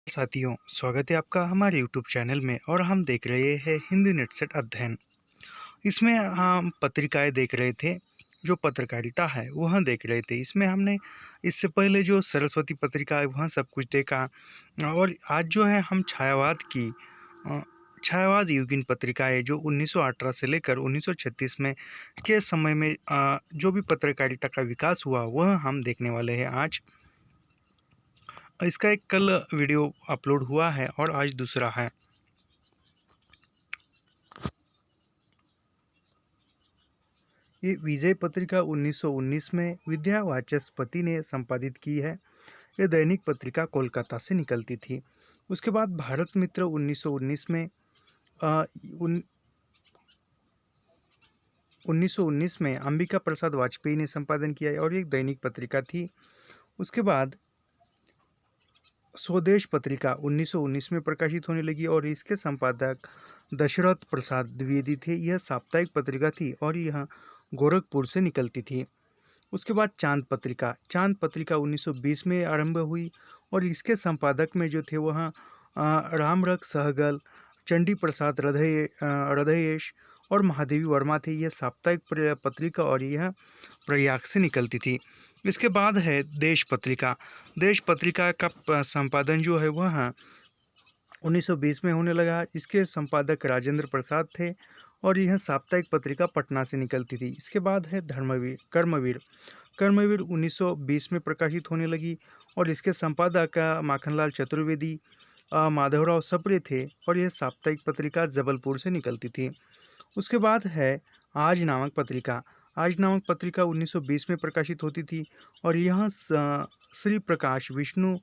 साथियों, स्वागत है आपका हमारे यूट्यूब चैनल में और हम देख रहे हैं हिंदी नेट सेट अध्ययन। इसमें हम पत्रिकाएं देख रहे थे, जो पत्रकारिता है वह देख रहे थे। इसमें हमने इससे पहले जो सरस्वती पत्रिका है वह सब कुछ देखा। और आज जो है हम छायावाद युगीन पत्रिकाएं जो 1918 से लेकर 1936 में के समय में जो भी पत्रकारिता का विकास हुआ वह हम देखने वाले हैं आज। इसका एक कल वीडियो अपलोड हुआ है और आज दूसरा है। ये विजय पत्रिका 1919 में विद्या वाचस्पति ने संपादित की है। ये दैनिक पत्रिका कोलकाता से निकलती थी। उसके बाद भारत मित्र 1919 में अ, उन 1919 में अंबिका प्रसाद वाजपेयी ने संपादन किया है और ये एक दैनिक पत्रिका थी। उसके बाद स्वदेश पत्रिका 1919 में प्रकाशित होने लगी और इसके संपादक दशरथ प्रसाद द्विवेदी थे। यह साप्ताहिक पत्रिका थी और यह गोरखपुर से निकलती थी। उसके बाद चांद पत्रिका 1920 में आरंभ हुई और इसके संपादक में जो थे वह रामरख सहगल, चंडी प्रसाद हृदयेश और महादेवी वर्मा थे। यह साप्ताहिक पत्रिका और यह प्रयाग से निकलती थी। इसके बाद है देश पत्रिका का संपादन जो है वह 1920 में होने लगा। इसके संपादक राजेंद्र प्रसाद थे और यह साप्ताहिक पत्रिका पटना से निकलती थी। इसके बाद है कर्मवीर 1920 में प्रकाशित होने लगी और इसके संपादक माखनलाल चतुर्वेदी, माधवराव सप्रे थे और यह साप्ताहिक पत्रिका जबलपुर से निकलती थी। उसके बाद है आज नामक पत्रिका 1920 में प्रकाशित होती थी और यह श्री प्रकाश विष्णु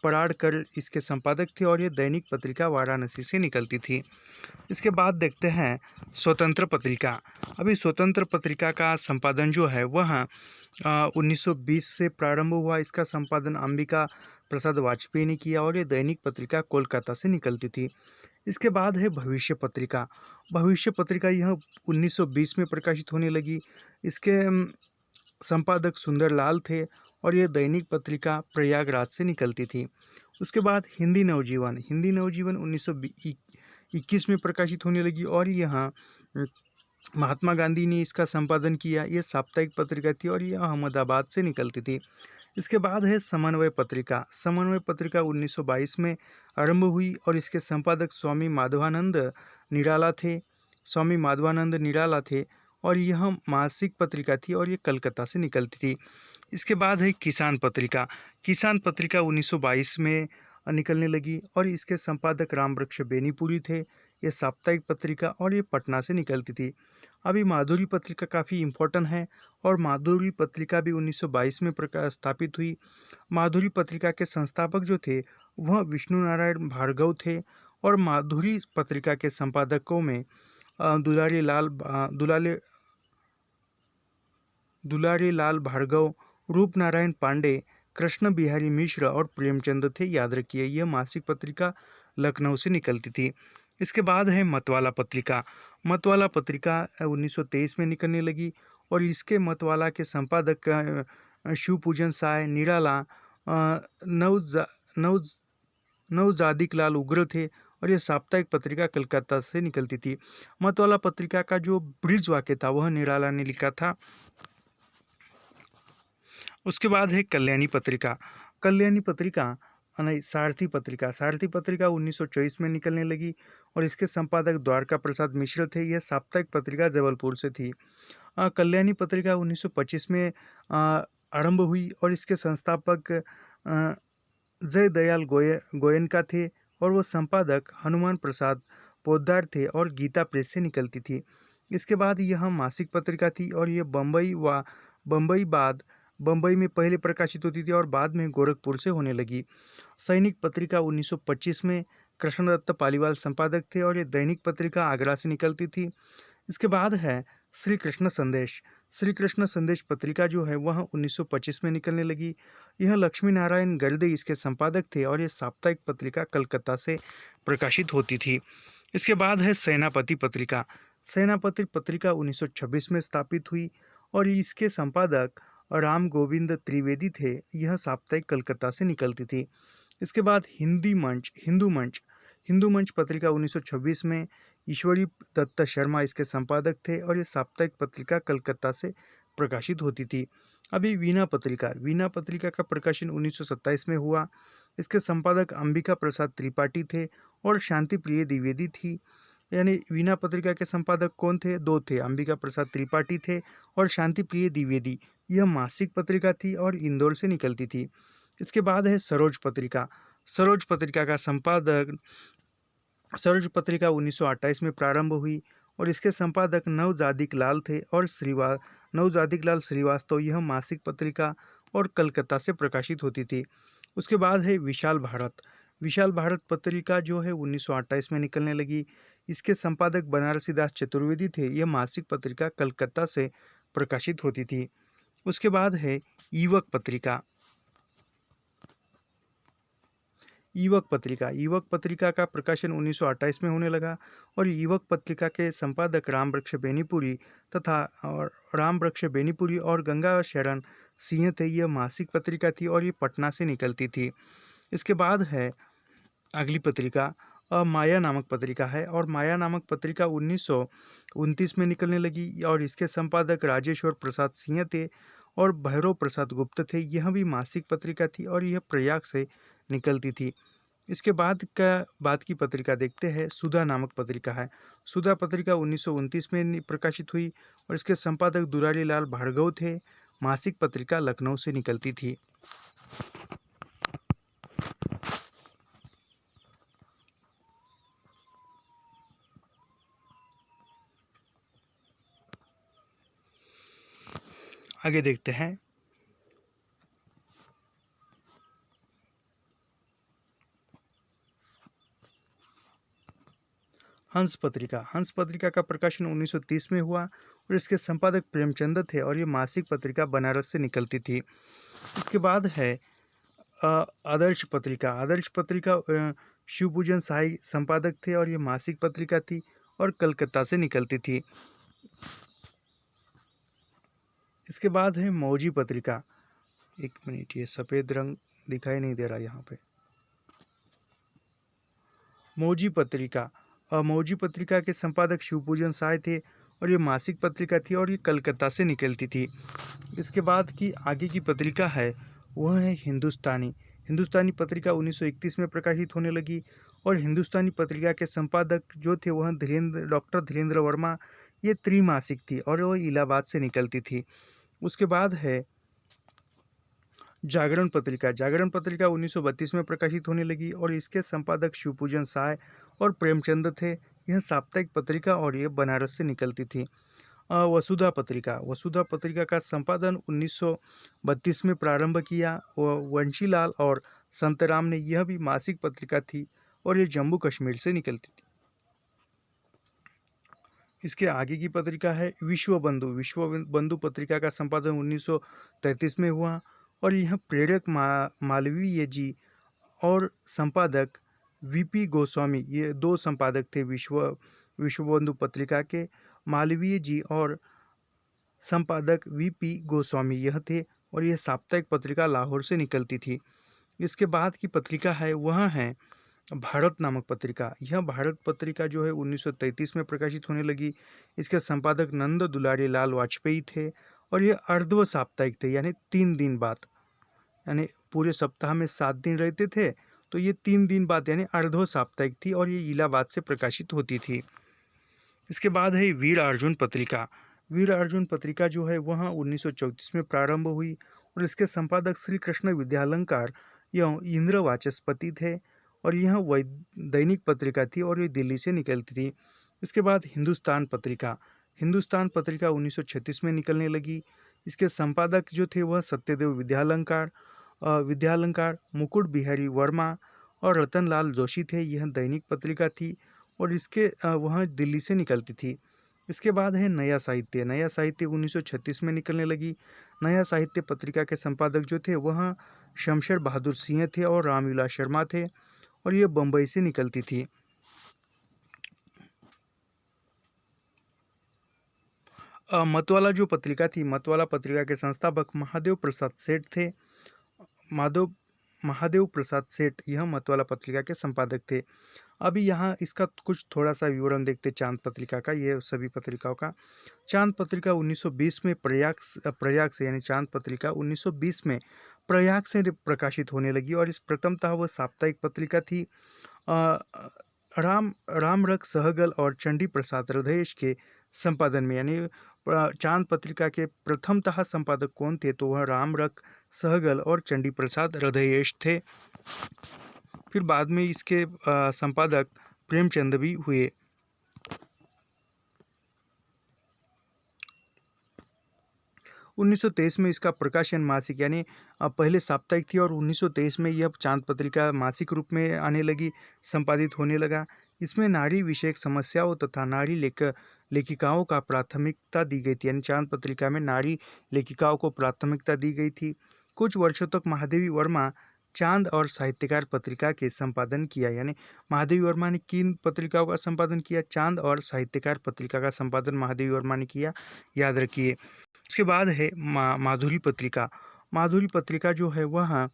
पराड़कर इसके संपादक थे और ये दैनिक पत्रिका वाराणसी से निकलती थी। इसके बाद देखते हैं स्वतंत्र पत्रिका। अभी स्वतंत्र पत्रिका का संपादन जो है वह 1920 से प्रारंभ हुआ। इसका संपादन अंबिका प्रसाद वाजपेयी ने किया और ये दैनिक पत्रिका कोलकाता से निकलती थी। इसके बाद है भविष्य पत्रिका यह 1920 में प्रकाशित होने लगी। इसके संपादक सुंदर लाल थे और यह दैनिक पत्रिका प्रयागराज से निकलती थी। उसके बाद हिंदी नवजीवन 1921 में प्रकाशित होने लगी और यह महात्मा गांधी ने इसका संपादन किया। यह साप्ताहिक पत्रिका थी और यह अहमदाबाद से निकलती थी। इसके बाद है समन्वय पत्रिका 1922 में आरंभ हुई और इसके संपादक स्वामी माधवानंद निराला थे और यह मासिक पत्रिका थी और ये कलकत्ता से निकलती थी। इसके बाद है किसान पत्रिका 1922 में निकलने लगी और इसके संपादक रामवृक्ष बेनीपुरी थे। ये साप्ताहिक पत्रिका और ये पटना से निकलती थी। अभी माधुरी पत्रिका काफ़ी इम्पोर्टेंट है और माधुरी पत्रिका भी 1922 में स्थापित हुई। माधुरी पत्रिका के संस्थापक जो थे वह विष्णु नारायण भार्गव थे और माधुरी पत्रिका के संपादकों में दुलारी लाल भार्गव, रूप नारायण पांडे, कृष्ण बिहारी मिश्र और प्रेमचंद थे। याद रखिए, यह मासिक पत्रिका लखनऊ से निकलती थी। इसके बाद है मतवाला पत्रिका 1923 में निकलने लगी और इसके मतवाला के संपादक शिवपूजन साय, निराला, नवजादिक लाल उग्र थे और यह साप्ताहिक पत्रिका कलकत्ता से निकलती थी। मतवाला पत्रिका का जो ब्रिज वाक्य था वह निराला ने लिखा था। उसके बाद है सारथी पत्रिका 1924 में निकलने लगी और इसके संपादक द्वारका प्रसाद मिश्र थे। यह साप्ताहिक पत्रिका जबलपुर से थी। कल्याणी पत्रिका 1925 में आरंभ हुई और इसके संस्थापक जय दयाल गोयनका थे और वो संपादक हनुमान प्रसाद पोद्दार थे और गीता प्रेस से निकलती थी। इसके बाद यह मासिक पत्रिका थी और ये बम्बई में पहले प्रकाशित होती थी और बाद में गोरखपुर से होने लगी। सैनिक पत्रिका 1925 में कृष्णदत्त पालीवाल संपादक थे और ये दैनिक पत्रिका आगरा से निकलती थी। इसके बाद है श्री कृष्ण संदेश पत्रिका जो है वह 1925 में निकलने लगी। यह लक्ष्मी नारायण गर्दे इसके संपादक थे और ये साप्ताहिक पत्रिका कलकत्ता से प्रकाशित होती थी। इसके बाद है सेनापति पत्रिका 1926 में स्थापित हुई और इसके संपादक राम गोविंद त्रिवेदी थे। यह साप्ताहिक कलकत्ता से निकलती थी। इसके बाद हिंदू मंच पत्रिका 1926 में ईश्वरी दत्त शर्मा इसके संपादक थे और ये साप्ताहिक पत्रिका कलकत्ता से प्रकाशित होती थी। अभी वीणा पत्रिका का प्रकाशन 1927 में हुआ। इसके संपादक अंबिका प्रसाद त्रिपाठी थे और शांति प्रिय द्विवेदी थी। यानी वीणा पत्रिका के संपादक कौन थे? दो थे, अंबिका प्रसाद त्रिपाठी थे और शांति प्रिय द्विवेदी। यह मासिक पत्रिका थी और इंदौर से निकलती थी। इसके बाद है सरोज पत्रिका। सरोज पत्रिका का संपादक सरोज पत्रिका 1928 में प्रारंभ हुई और इसके संपादक नवजादिक लाल थे और नवजादिक लाल श्रीवास्तव। यह मासिक पत्रिका और कलकत्ता से प्रकाशित होती थी। उसके बाद है विशाल भारत पत्रिका जो है 1928 में निकलने लगी। इसके संपादक बनारसी दास चतुर्वेदी थे। यह मासिक पत्रिका कलकत्ता से प्रकाशित होती थी। उसके बाद है युवक पत्रिका। युवक पत्रिका का प्रकाशन 1928 में होने लगा और युवक पत्रिका के संपादक राम वृक्ष बेनीपुरी और गंगा शरण सिंह थे। यह मासिक पत्रिका थी और ये पटना से निकलती थी। इसके बाद है अगली पत्रिका माया नामक पत्रिका है और माया नामक पत्रिका 1929 में निकलने लगी और इसके संपादक राजेश्वर प्रसाद सिंह थे और भैरव प्रसाद गुप्त थे। यह भी मासिक पत्रिका थी और यह प्रयाग से निकलती थी। इसके बाद की पत्रिका देखते हैं। सुधा नामक पत्रिका है। सुधा पत्रिका 1929 में प्रकाशित हुई और इसके संपादक दुलारी लाल भार्गव थे। मासिक पत्रिका लखनऊ से निकलती थी। आगे देखते हैं। हंस पत्रिका का प्रकाशन 1930 में हुआ और इसके संपादक प्रेमचंद थे और ये मासिक पत्रिका बनारस से निकलती थी। इसके बाद है आदर्श पत्रिका शिवपूजन साई संपादक थे और ये मासिक पत्रिका थी और कलकत्ता से निकलती थी। इसके बाद है मौजी पत्रिका। एक मिनट, ये सफ़ेद रंग दिखाई नहीं दे रहा यहाँ पे। मौजी पत्रिका के संपादक शिवपूजन साय थे और ये मासिक पत्रिका थी और ये कलकत्ता से निकलती थी। इसके बाद की आगे की पत्रिका है वह है हिंदुस्तानी पत्रिका 1931 में प्रकाशित होने लगी और हिंदुस्तानी पत्रिका के संपादक जो थे वह डॉक्टर धीरेन्द्र वर्मा। ये त्रैमासिक थी और वह इलाहाबाद से निकलती थी। उसके बाद है जागरण पत्रिका 1932 में प्रकाशित होने लगी और इसके संपादक शिवपूजन साय और प्रेमचंद थे। यह साप्ताहिक पत्रिका और ये बनारस से निकलती थी। वसुधा पत्रिका का संपादन 1932 में प्रारंभ किया। वंशीलाल और संतराम ने। यह भी मासिक पत्रिका थी और ये जम्मू कश्मीर से निकलती थी। इसके आगे की पत्रिका है विश्व बंधु पत्रिका का संपादन 1933 में हुआ और यह प्रेरक मालवीय जी और संपादक वीपी गोस्वामी, ये दो संपादक थे विश्व बंधु पत्रिका के। मालवीय जी और संपादक वीपी गोस्वामी यह थे और यह साप्ताहिक पत्रिका लाहौर से निकलती थी। इसके बाद की पत्रिका है वह है भारत नामक पत्रिका। यह भारत पत्रिका जो है 1933 में प्रकाशित होने लगी। इसके संपादक नंद दुलारी लाल वाजपेयी थे और यह अर्धव साप्ताहिक थे, यानी 3 दिन बाद, यानी पूरे सप्ताह में 7 दिन रहते थे तो ये 3 दिन बाद यानी अर्धव साप्ताहिक थी और ये इलाहाबाद से प्रकाशित होती थी। इसके बाद है वीर अर्जुन पत्रिका जो है वह 1934 में प्रारंभ हुई और इसके संपादक श्री कृष्ण विद्यालंकार यह इंद्र वाचस्पति थे और यह दैनिक पत्रिका थी और ये दिल्ली से निकलती थी। इसके बाद हिंदुस्तान पत्रिका 1936 में निकलने लगी। इसके संपादक जो थे वह सत्यदेव विद्यालंकार, मुकुट बिहारी वर्मा और रतनलाल जोशी थे। यह दैनिक पत्रिका थी और इसके वह दिल्ली से निकलती थी। इसके बाद है नया साहित्य 1936 में निकलने लगी। नया साहित्य पत्रिका के संपादक जो थे वह शमशेर बहादुर सिंह थे और रामविलास शर्मा थे और ये बम्बई से निकलती थी। मतवाला जो पत्रिका थी, मतवाला पत्रिका के संस्थापक महादेव प्रसाद सेठ थे। महादेव प्रसाद सेठ यह मतवाला पत्रिका के संपादक थे। अभी यहाँ इसका कुछ थोड़ा सा विवरण देखते चांद पत्रिका का, ये सभी पत्रिकाओं का। चांद पत्रिका 1920 में प्रयाग से यानी चांद पत्रिका 1920 में प्रयाग से प्रकाशित होने लगी और इस प्रथमतः वह साप्ताहिक पत्रिका थी। अ, रामरख सहगल और चंडी प्रसाद हृदयेश के संपादन में, यानी चांद पत्रिका के प्रथमतः संपादक कौन थे, तो वह रामरख सहगल और चंडी प्रसाद हृदयेश थे। फिर बाद में इसके संपादक प्रेमचंद भी हुए। 1923 में इसका प्रकाशन मासिक यानी पहले साप्ताहिक थी और 1923 में यह चांद पत्रिका मासिक रूप में आने लगी, संपादित होने लगा। इसमें नारी विषयक समस्याओं तथा नारी लेखिकाओं का प्राथमिकता दी गई थी, यानी चांद पत्रिका में नारी लेखिकाओं को प्राथमिकता दी गई थी। कुछ वर्षों तक महादेवी वर्मा चांद और साहित्यकार पत्रिका के संपादन किया, यानी महादेवी वर्मा ने किन पत्रिकाओं का संपादन किया, चांद और साहित्यकार पत्रिका का संपादन महादेवी वर्मा ने किया, याद रखिए। उसके बाद है माधुरी पत्रिका। माधुरी पत्रिका जो है वह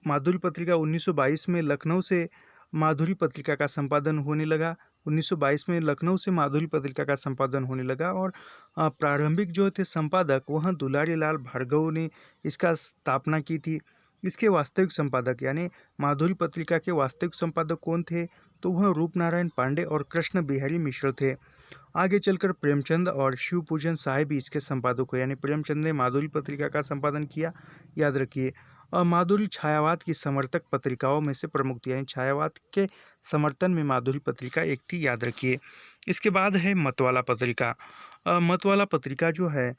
माधुरी पत्रिका 1922 में लखनऊ से माधुरी पत्रिका का संपादन होने लगा। 1922 में लखनऊ से माधुरी पत्रिका का संपादन होने लगा और प्रारंभिक जो थे संपादक वह दुलारी लाल भार्गव ने इसका स्थापना की थी। इसके वास्तविक संपादक यानी माधुरी पत्रिका के वास्तविक संपादक कौन थे, तो वह रूपनारायण पांडे और कृष्ण बिहारी मिश्र थे। आगे चलकर प्रेमचंद और शिवपूजन साहेब भी इसके संपादक हुए, यानी प्रेमचंद ने माधुरी पत्रिका का संपादन किया, याद रखिए। माधुरी छायावाद की समर्थक पत्रिकाओं में से प्रमुख थी, यानी छायावाद के समर्थन में माधुरी पत्रिका एक थी, याद रखिए। इसके बाद है मतवाला पत्रिका। मतवाला पत्रिका जो है,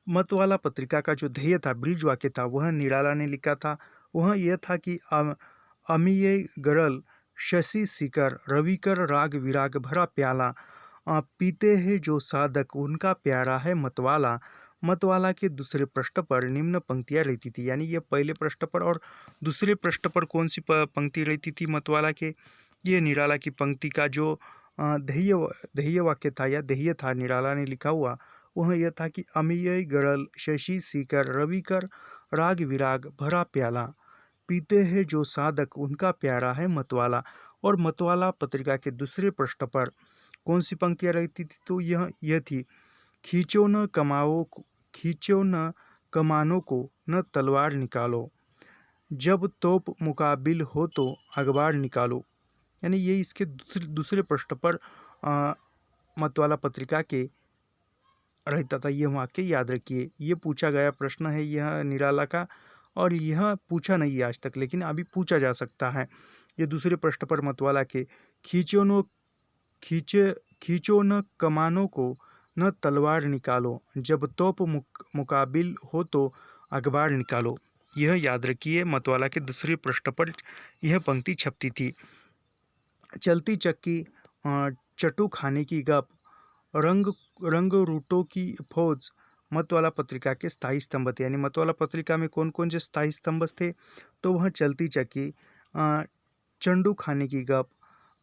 मतवाला पत्रिका का जो ध्येय था, ब्रिज वाक्य था, वह निराला ने लिखा था। वह यह था कि अमीय गरल शशि शिखर रविकर राग विराग भरा प्याला, पीते हैं जो साधक उनका प्यारा है मतवाला। मतवाला के दूसरे पृष्ठ पर निम्न पंक्तियाँ रहती थी, यानी ये पहले पृष्ठ पर और दूसरे पृष्ठ पर कौन सी पंक्ति रहती थी मतवाला के, ये निराला की पंक्ति का जो ध्येय वाक्य था या ध्येय था निराला ने लिखा हुआ, वह यह था कि अमीय गरल शशि शिखर रविकर राग विराग भरा प्याला, पीते हैं जो साधक उनका प्यारा है मतवाला। और मतवाला पत्रिका के दूसरे पृष्ठ पर कौन सी पंक्तियाँ रहती थी, तो यह थी, खींचो न कमानों को न तलवार निकालो, जब तोप मुकाबिल हो तो अखबार निकालो। यानी ये इसके दूसरे पृष्ठ पर मतवाला पत्रिका के रहता था, ये वाक्य याद रखिए। ये पूछा गया प्रश्न है यह निराला का, और यह पूछा नहीं है आज तक, लेकिन अभी पूछा जा सकता है। ये दूसरे पृष्ठ पर मतवाला के, खींचो न कमानों को न तलवार निकालो, जब तोप मुकाबिल हो तो अखबार निकालो, यह याद रखिए। मतवाला के दूसरे पृष्ठ पर यह पंक्ति छपती थी। चलती चक्की, चटू खाने की गप, रंग रूटों की फौज मतवाला पत्रिका के स्थायी स्तंभ थे, यानी मतवाला पत्रिका में कौन कौन से स्थायी स्तंभ थे, तो वह चलती चक्की, चंडू खाने की गप,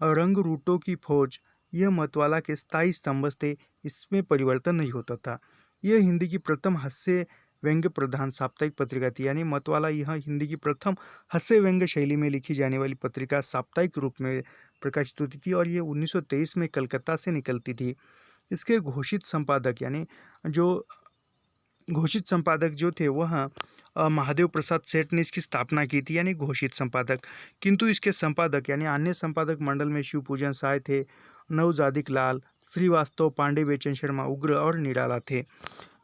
रंग रूटों की फौज, यह मतवाला के स्थायी स्तंभ थे, इसमें परिवर्तन नहीं होता था। यह हिंदी की प्रथम हास्य व्यंग्य प्रधान साप्ताहिक पत्रिका थी, यानी मतवाला यह हिंदी की प्रथम हास्य व्यंग्य शैली में लिखी जाने वाली पत्रिका साप्ताहिक रूप में प्रकाशित होती थी और ये 1923 में कलकत्ता से निकलती थी। इसके घोषित संपादक यानी जो घोषित संपादक जो थे वह महादेव प्रसाद सेठ ने इसकी स्थापना की थी, यानी घोषित संपादक। किंतु इसके संपादक यानी अन्य संपादक मंडल में शिवपूजन साय थे, नवजादिक लाल श्रीवास्तव, पांडे बेचन शर्मा, उग्र और निराला थे।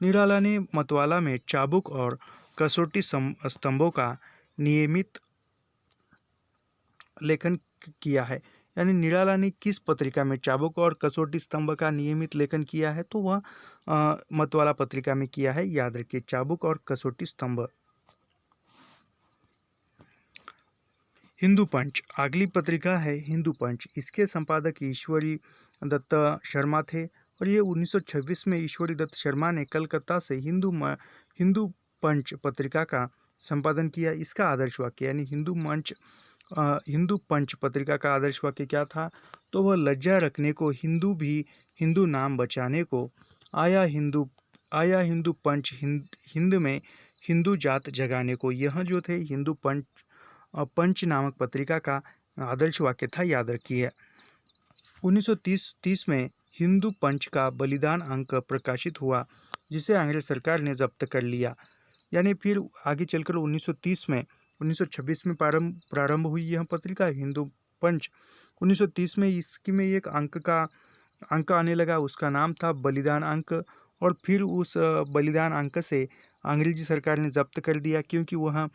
निराला ने मतवाला में चाबुक और कसौटी स्तंभों का नियमित लेखन किया है, यानी निराला ने किस पत्रिका में चाबुक और कसौटी स्तंभ का नियमित लेखन किया है, तो वह मतवाला पत्रिका में किया है, याद रखिए, चाबुक और कसौटी स्तंभ। हिंदू पंच, अगली पत्रिका है हिंदू पंच। इसके संपादक ईश्वरी दत्त शर्मा थे और ये 1926 में ईश्वरी दत्त शर्मा ने कलकत्ता से हिंदू पंच पत्रिका का संपादन किया। इसका आदर्श वाक्य यानी हिंदू पंच पत्रिका का आदर्श वाक्य क्या था, तो वह लज्जा रखने को हिंदू भी हिंदू नाम बचाने को, आया हिंदू आया हिंदू पंच, हिंद में हिंदू जात जगाने को। यह जो थे हिंदू पंच नामक पत्रिका का आदर्श वाक्य था, याद रखिए। 1930 में हिंदू पंच का बलिदान अंक प्रकाशित हुआ, जिसे अंग्रेज सरकार ने जब्त कर लिया। यानी फिर आगे चलकर 1930 में 1926 में प्रारंभ हुई यह पत्रिका हिंदू पंच। 1930 में इसकी में एक अंक आने लगा, उसका नाम था बलिदान अंक। और फिर उस बलिदान अंक से अंग्रेजी सरकार ने जब्त कर दिया, क्योंकि वह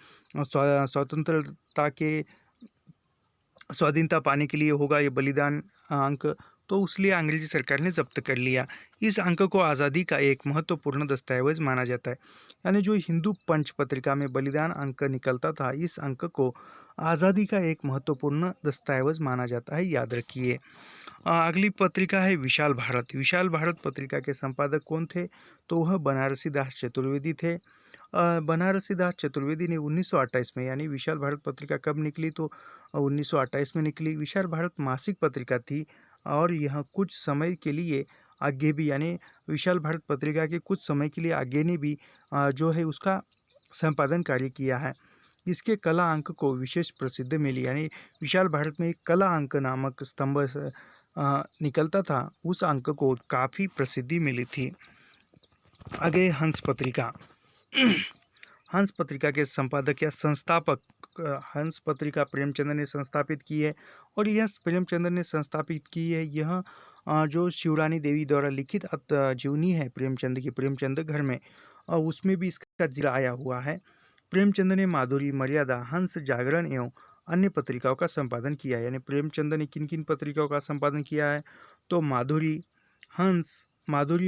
स्वाधीनता पाने के लिए होगा ये बलिदान अंक, तो इसलिए अंग्रेजी सरकार ने जब्त कर लिया। इस अंक को आज़ादी का एक महत्वपूर्ण दस्तावेज माना जाता है। यानी जो हिंदू पंच पत्रिका में बलिदान अंक निकलता था, इस अंक को आज़ादी का एक महत्वपूर्ण दस्तावेज माना जाता है, याद रखिए। अगली पत्रिका है विशाल भारत। विशाल भारत पत्रिका के संपादक कौन थे? तो वह बनारसी दास चतुर्वेदी थे। बनारसी दास चतुर्वेदी ने 1928 में, यानी विशाल भारत पत्रिका कब निकली? तो 1928 में निकली। विशाल भारत मासिक पत्रिका थी और यह कुछ समय के लिए आगे भी, यानी विशाल भारत पत्रिका के कुछ समय के लिए आगे ने भी जो है उसका संपादन कार्य किया है। इसके कला अंक को विशेष प्रसिद्धि मिली, यानी विशाल भारत में एक कला अंक नामक स्तंभ निकलता था, उस अंक को काफ़ी प्रसिद्धि मिली थी। आगे हंस पत्रिका। हंस पत्रिका के संपादक या संस्थापक हंस पत्रिका प्रेमचंद ने संस्थापित की है, और यह प्रेमचंद ने संस्थापित की है। यह जो शिवरानी देवी द्वारा लिखित जीवनी है प्रेमचंद की, प्रेमचंद घर में, उसमें भी इसका जिक्र आया हुआ है। प्रेमचंद ने माधुरी, मर्यादा, हंस, जागरण एवं अन्य पत्रिकाओं का संपादन किया है। यानी प्रेमचंद ने किन किन पत्रिकाओं का संपादन किया है? तो माधुरी,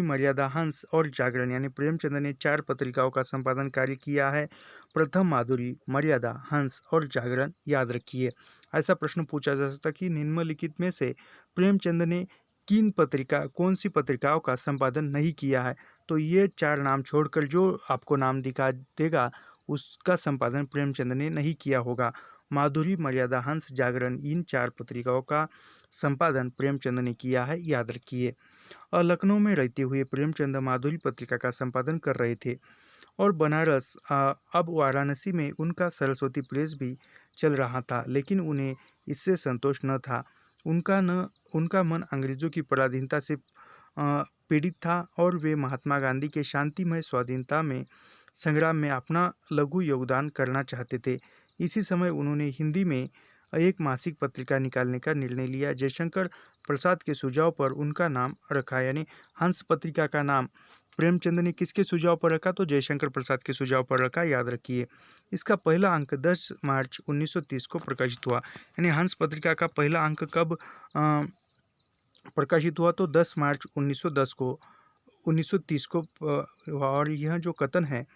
मर्यादा, हंस और जागरण, यानी प्रेमचंद ने 4 पत्रिकाओं का संपादन कार्य किया है। प्रथम माधुरी, मर्यादा, हंस और जागरण, याद रखिए। ऐसा प्रश्न पूछा जा सकता कि निम्नलिखित में से प्रेमचंद ने कौन सी पत्रिकाओं का संपादन नहीं किया है? तो ये 4 नाम छोड़कर जो आपको नाम दिखा देगा उसका संपादन प्रेमचंद ने नहीं किया होगा। माधुरी, मर्यादा, हंस, जागरण, इन 4 पत्रिकाओं का संपादन प्रेमचंद ने किया है, याद रखिए। और लखनऊ में रहते हुए प्रेमचंद माधुरी पत्रिका का संपादन कर रहे थे, और बनारस अब वाराणसी में उनका सरस्वती प्रेस भी चल रहा था, लेकिन उन्हें इससे संतोष न था। उनका मन अंग्रेजों की पराधीनता से पीड़ित था, और वे महात्मा गांधी के शांतिमय स्वाधीनता में संग्राम में अपना लघु योगदान करना चाहते थे। इसी समय उन्होंने हिंदी में एक मासिक पत्रिका निकालने का निर्णय लिया। जयशंकर प्रसाद के सुझाव पर उनका नाम रखा, यानी हंस पत्रिका का नाम प्रेमचंद ने किसके सुझाव पर रखा? तो जयशंकर प्रसाद के सुझाव पर रखा, याद रखिए। इसका पहला अंक 10 मार्च 1930 को प्रकाशित हुआ। यानी हंस पत्रिका का पहला अंक कब प्रकाशित हुआ? तो 10 मार्च 1930 को और यह जो कथन है,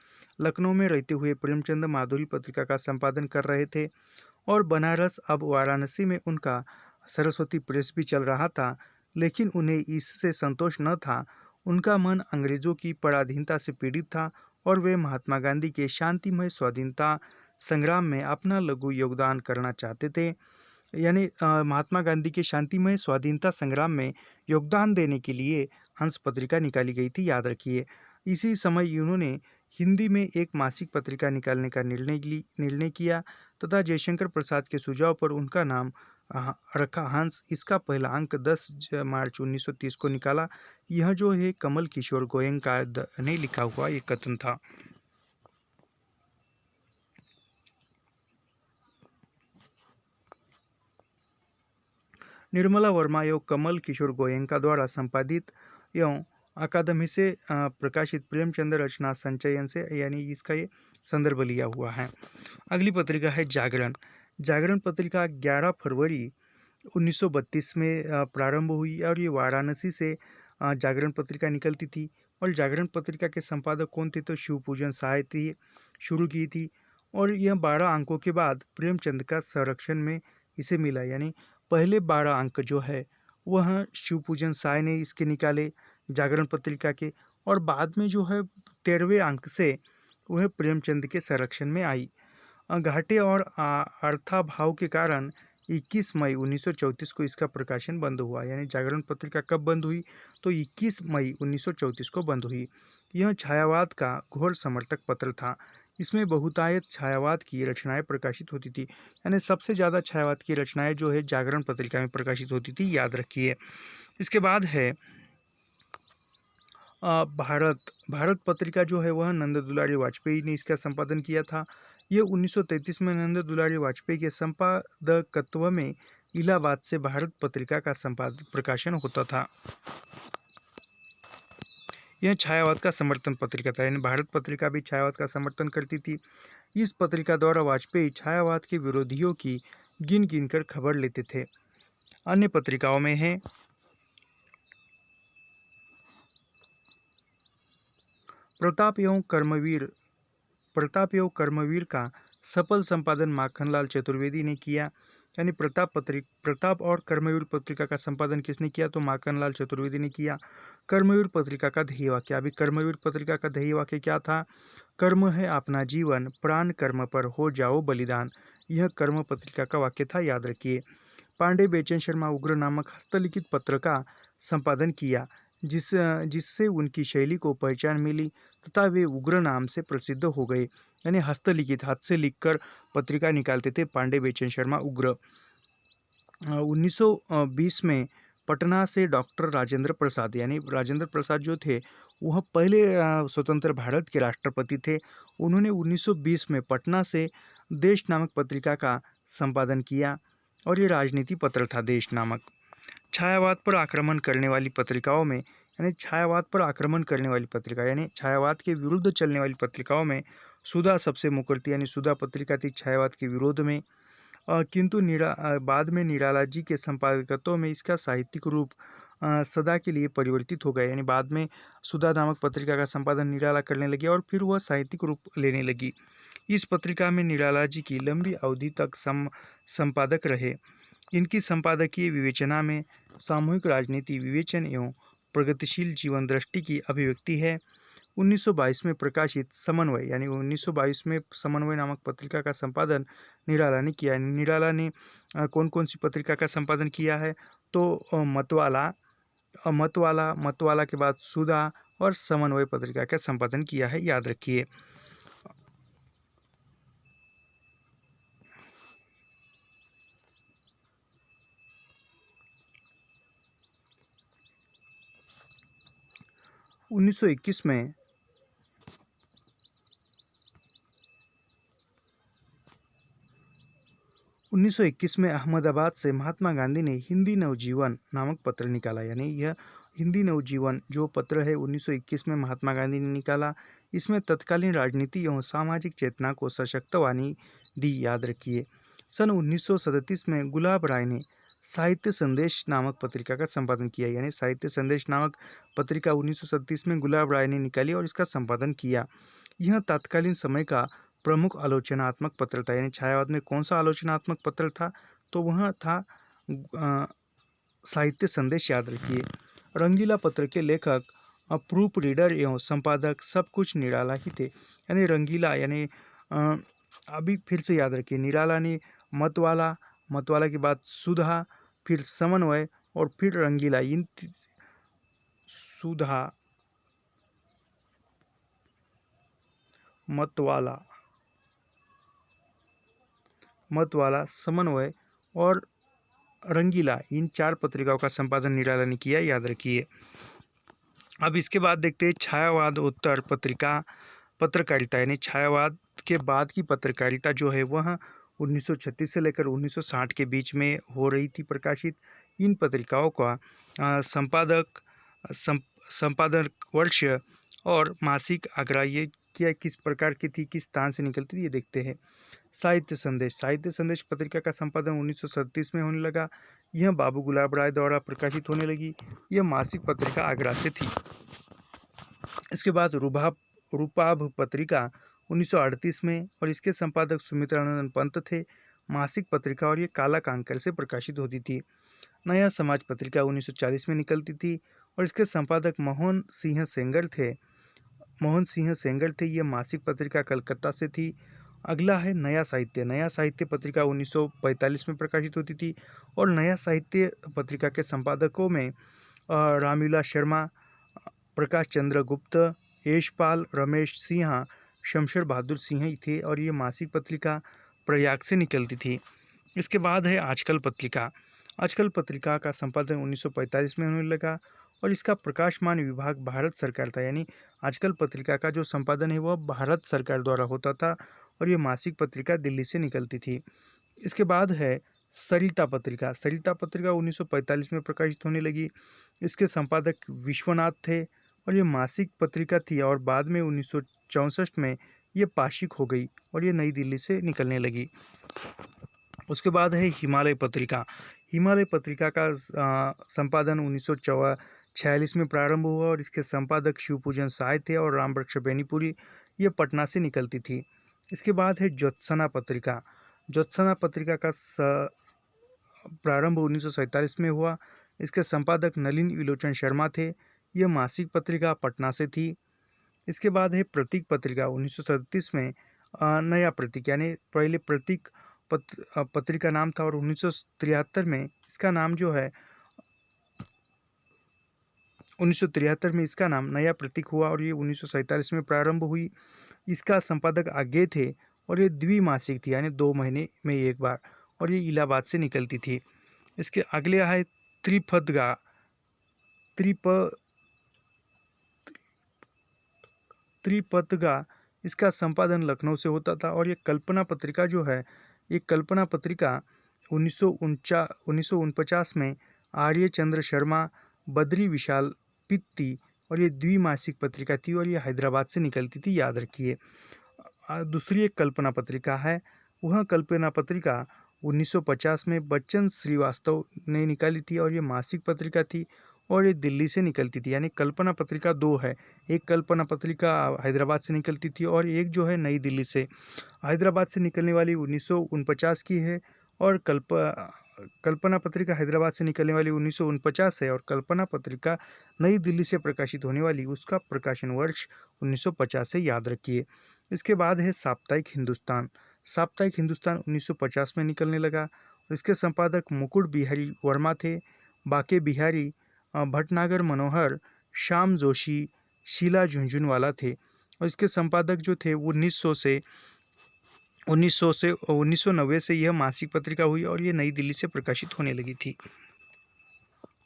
लखनऊ में रहते हुए प्रेमचंद माधुरी पत्रिका का संपादन कर रहे थे, और बनारस अब वाराणसी में उनका सरस्वती प्रेस भी चल रहा था, लेकिन उन्हें इससे संतोष न था। उनका मन अंग्रेजों की पराधीनता से पीड़ित था, और वे महात्मा गांधी के शांतिमय स्वाधीनता संग्राम में अपना लघु योगदान करना चाहते थे। यानी महात्मा गांधी के शांतिमय स्वाधीनता संग्राम में योगदान देने के लिए हंस पत्रिका निकाली गई थी, याद रखिए। इसी समय उन्होंने हिंदी में एक मासिक पत्रिका निकालने का निर्णय किया, तथा जयशंकर प्रसाद के सुझाव पर उनका नाम रखा हंस। इसका पहला अंक 10 मार्च 1930 को निकाला। यह जो है कमल किशोर गोयनका ने लिखा हुआ एक कथन था। निर्मला वर्मा एवं कमल किशोर गोयनका द्वारा संपादित एवं अकादमी से प्रकाशित प्रेमचंद रचना संचयन से, यानी इसका ये संदर्भ लिया हुआ है। अगली पत्रिका है जागरण। जागरण पत्रिका 11 फरवरी 1932 में प्रारंभ हुई, और ये वाराणसी से जागरण पत्रिका निकलती थी। और जागरण पत्रिका के संपादक कौन थे? तो शिवपूजन साय थी, शुरू की थी। और यह 12 अंकों के बाद प्रेमचंद का संरक्षण में इसे मिला, यानी पहले 12 अंक जो है वह शिवपूजन साय ने इसके निकाले जागरण पत्रिका के, और बाद में जो है 13वें अंक से वह प्रेमचंद के संरक्षण में आई। घाटे और अर्थाभाव के कारण 21 मई 1934 को इसका प्रकाशन बंद हुआ। यानी जागरण पत्रिका कब बंद हुई? तो 21 मई 1934 को बंद हुई। यह छायावाद का घोर समर्थक पत्र था। इसमें बहुतायत छायावाद की रचनाएं प्रकाशित होती थी, यानी सबसे ज़्यादा छायावाद की रचनाएं जो है जागरण पत्रिका में प्रकाशित होती थी, याद रखिए। इसके बाद है भारत। भारत पत्रिका जो है वह नंद दुलारी वाजपेयी ने इसका संपादन किया था। ये 1933 में नंद दुलारी वाजपेयी के संपादकत्व में इलाहाबाद से भारत पत्रिका का प्रकाशन होता था। यह छायावाद का समर्थन पत्रिका था, यानी भारत पत्रिका भी छायावाद का समर्थन करती थी। इस पत्रिका द्वारा वाजपेयी छायावाद के विरोधियों की गिन गिन कर खबर लेते थे। अन्य पत्रिकाओं में है प्रताप एवं कर्मवीर का सफल संपादन माखनलाल चतुर्वेदी ने किया। यानी प्रताप और कर्मवीर पत्रिका का संपादन किसने किया? तो माखनलाल चतुर्वेदी ने किया। कर्मवीर पत्रिका का ध्येय वाक्य, अभी कर्मवीर पत्रिका का ध्येय वाक्य क्या था? कर्म है अपना जीवन, प्राण कर्म पर हो जाओ बलिदान। यह कर्म पत्रिका का वाक्य था, याद रखिए। पांडे बेचन शर्मा उग्र नामक हस्तलिखित पत्र का संपादन किया, जिससे उनकी शैली को पहचान मिली तथा वे उग्र नाम से प्रसिद्ध हो गए। यानी हस्तलिखित, हाथ से लिखकर पत्रिका निकालते थे पांडे बेचन शर्मा उग्र। 1920 में पटना से डॉक्टर राजेंद्र प्रसाद, यानी राजेंद्र प्रसाद जो थे वह पहले स्वतंत्र भारत के राष्ट्रपति थे। उन्होंने 1920 में पटना से देश नामक पत्रिका का संपादन किया और ये राजनीति पत्र था देश नामक। छायावाद पर आक्रमण करने वाली पत्रिकाओं में, यानी छायावाद पर आक्रमण करने वाली पत्रिका, यानी छायावाद के विरुद्ध चलने वाली पत्रिकाओं में सुधा सबसे मुकरती, यानी सुधा पत्रिका थी छायावाद के विरोध में। किंतु बाद में निराला जी के संपादकत्व में इसका साहित्यिक रूप सदा के लिए परिवर्तित हो गया। यानी बाद में सुधा नामक पत्रिका का संपादन निराला करने लगे और फिर वह साहित्यिक रूप लेने लगी। इस पत्रिका में निराला जी की लंबी अवधि तक संपादक रहे। इनकी संपादकीय विवेचना में सामूहिक राजनीति, विवेचन एवं प्रगतिशील जीवन दृष्टि की अभिव्यक्ति है। 1922 में प्रकाशित समन्वय, यानी 1922 में समन्वय नामक पत्रिका का संपादन निराला ने किया। निराला ने कौन कौन सी पत्रिका का संपादन किया है? तो मतवाला के बाद सुधा और समन्वय पत्रिका का संपादन किया है, याद रखिए। उन्नीस 1921 में अहमदाबाद से महात्मा गांधी ने हिंदी नवजीवन नामक पत्र निकाला। यानी यह हिंदी नवजीवन जो पत्र है 1921 में महात्मा गांधी ने निकाला। इसमें तत्कालीन राजनीति एवं सामाजिक चेतना को सशक्त वानी दी, याद रखिए। सन 1937 में गुलाब राय ने साहित्य संदेश नामक पत्रिका का संपादन किया। यानी साहित्य संदेश नामक पत्रिका 1937 में गुलाब राय ने निकाली और इसका संपादन किया। यह तत्कालीन समय का प्रमुख आलोचनात्मक पत्र था। यानी छायावाद में कौन सा आलोचनात्मक पत्र था? तो वह था साहित्य संदेश, याद रखिए। रंगीला पत्र के लेखक, प्रूफ रीडर एवं संपादक सब कुछ निराला ही थे। यानी रंगीला, यानी अभी फिर से याद रखिए, निराला ने मतवाला के बाद सुधा, फिर समन्वय और फिर रंगीला, इन सुधा, मतवाला, समन्वय और रंगीला, इन 4 पत्रिकाओं का संपादन निराला ने किया, याद रखिए। अब इसके बाद देखते हैं छायावाद उत्तर पत्रकारिता, यानी छायावाद के बाद की पत्रकारिता जो है वह 1936 से लेकर 1960 के बीच में हो रही थी प्रकाशित। इन पत्रिकाओं का संपादक वर्ष और मासिक आग्रह ये क्या किस प्रकार की थी, किस स्थान से निकलती थी, ये देखते हैं। साहित्य संदेश पत्रिका का संपादन 1937 में होने लगा। यह बाबू गुलाब राय द्वारा प्रकाशित होने लगी। यह मासिक पत्रिका आगरा से थी। इसके बाद रूपाभ पत्रिका 1938 में, और इसके संपादक सुमित्रानंदन पंत थे। मासिक पत्रिका और ये काला कांकर से प्रकाशित होती थी। नया समाज पत्रिका 1940 में निकलती थी और इसके संपादक मोहन सिंह सेंगर थे। ये मासिक पत्रिका कलकत्ता से थी। अगला है नया साहित्य पत्रिका 1945 में प्रकाशित होती थी और नया साहित्य पत्रिका के संपादकों में रामविलास शर्मा, प्रकाश चंद्र गुप्त, यशपाल, रमेश सिन्हा, शमशेर बहादुर सिंह ही थे और ये मासिक पत्रिका प्रयाग से निकलती थी। इसके बाद है आजकल पत्रिका। आजकल पत्रिका का संपादन 1945 में होने लगा और इसका प्रकाशमान विभाग भारत सरकार था, यानी आजकल पत्रिका का जो संपादन है वह भारत सरकार द्वारा होता था और ये मासिक पत्रिका दिल्ली से निकलती थी। इसके बाद है सरिता पत्रिका। सरिता पत्रिका 1945 में प्रकाशित होने लगी। इसके संपादक विश्वनाथ थे और ये मासिक पत्रिका थी और बाद में 1964 में ये पाक्षिक हो गई और ये नई दिल्ली से निकलने लगी। उसके बाद है हिमालय पत्रिका। हिमालय पत्रिका का संपादन 1946 में प्रारंभ हुआ और इसके संपादक शिवपूजन साय थे और रामवृक्ष बेनीपुरी, ये पटना से निकलती थी। इसके बाद है ज्योत्सना पत्रिका। ज्योत्सना पत्रिका का प्रारंभ 1947 में हुआ। इसके संपादक नलिन विलोचन शर्मा थे। यह मासिक पत्रिका पटना से थी। इसके बाद है प्रतीक पत्रिका। 1937 में नया प्रतीक, यानी पहले प्रतीक पत्रिका नाम था और 1973 में इसका नाम जो है 1973 में इसका नाम नया प्रतीक हुआ और ये 1947 में प्रारंभ हुई। इसका संपादक आगे थे और ये द्विमासिक थी, यानी 2 महीने में एक बार, और ये इलाहाबाद से निकलती थी। इसके अगले है त्रिपदगा। त्रिपतगा, इसका संपादन लखनऊ से होता था और ये कल्पना पत्रिका जो है, ये कल्पना पत्रिका 1949 में आर्य चंद्र शर्मा, बद्री विशाल पित्ती, और ये द्विमासिक पत्रिका थी और ये हैदराबाद से निकलती थी, याद रखिए। दूसरी एक कल्पना पत्रिका है, वह कल्पना पत्रिका 1950 में बच्चन श्रीवास्तव ने निकाली थी और ये मासिक पत्रिका थी और ये दिल्ली से निकलती थी। यानी कल्पना पत्रिका 2 है, एक कल्पना पत्रिका हैदराबाद से निकलती थी और एक जो है नई दिल्ली से। हैदराबाद से निकलने वाली 1949 की है और कल्पना पत्रिका हैदराबाद से निकलने वाली 1949 है और कल्पना पत्रिका नई दिल्ली से प्रकाशित होने वाली उसका प्रकाशन वर्ष 1950 है, याद रखिए। इसके बाद है साप्ताहिक हिंदुस्तान। साप्ताहिक हिंदुस्तान 1950 में निकलने लगा और इसके संपादक मुकुट बिहारी वर्मा थे। बाके बिहारी, भटनागर मनोहर, श्याम जोशी, शीला झुंझुनवाला थे और इसके संपादक जो थे 1990 से यह मासिक पत्रिका हुई और ये नई दिल्ली से प्रकाशित होने लगी थी।